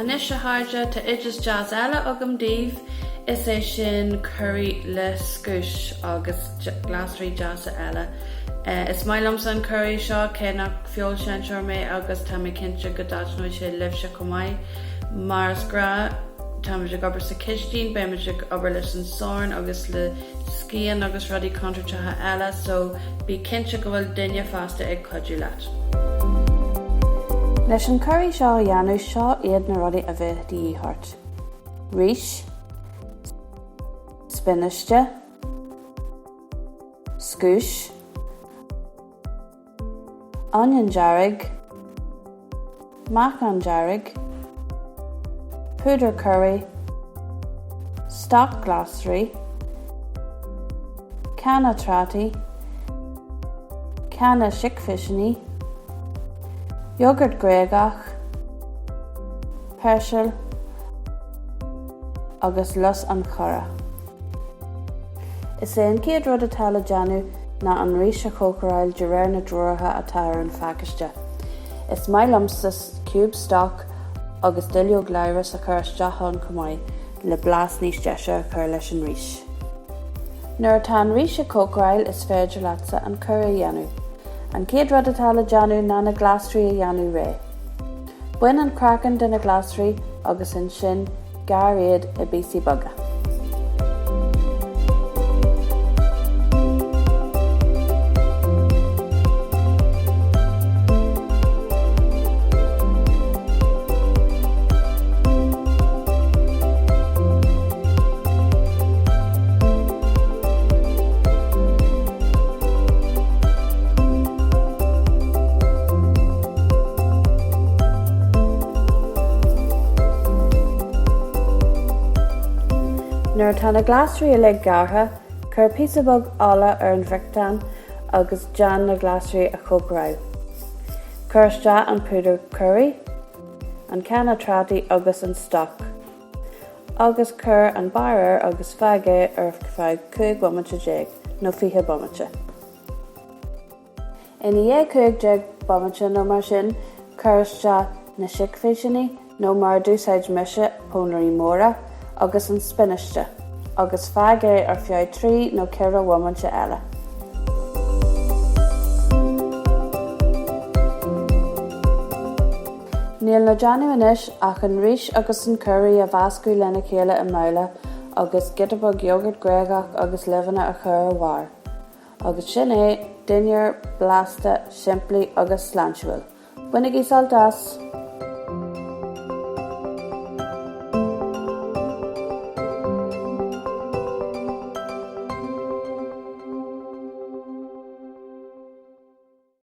Anis a háide tá idir jazz eile agam díobh is é sin Curaí le Scuaise agus glasrí jazz eile. Is mailam san Curaí seo cénach fiol sin mé agus tá mé cinnte go dáitnú sé libhse cumáid mars gra tá mé gobar sa cistín be mé obair leis an sóin agus le scían agus rudí contratathe eile so bí cinnte go bhfuil duine fásta ag cuidiú leat. Leis an Curaí seo a dhéanamh seo iad na rudaí a bheith díthart. Rís, spiniste, scuaise, onion jarrig, mac an jarrig, púdar curry, stock glasry, canna trati, canna sic-fishini, yogurt gréagach, persil, agus los an chora. Is é an céad rud atá le deanamh ná an rís a cócaráil de réir na dróirithe atá ar an phacáiste. Is mailam sa cube stock agus duilleog léiris a chur isteach an cumáid le blas níos deise a chur leis an rís. Nuair atá an rís a cócaráil is féidir leatsa an cura a dhéanamh. An céad rud atá le deanamh ná na glasrí a dhéanamh ré. Buin an cracan de na glasrí agus an sin gar iad a bísí boga. Nuair tá na glasrí a le gartha, chur píosa bog ála ar an bhreachtain agus dean na glasrí a cócaráil. Chur isteach an púdar curry, an canna trati agus an stock. Agus chur an baire agus feige ar feadh 5 bomaite nó 20 bomaite. Ina dhé 5 bomaite nó mar sin, chur isteach na sic-fishini nó mar dúsáid meise pónarí móra agus an spiniste, agus feadh ar feadh 3 nó 4 bomaite eile. Níl na deanamh inis ach an rís agus an curry a bhascú lena chéile i mbaile agus gitabog yogurt gréagach agus levanna a chur a bhar. Agus sin é duine, blasta, siimplí agus slansiúil. Bunig í saltas.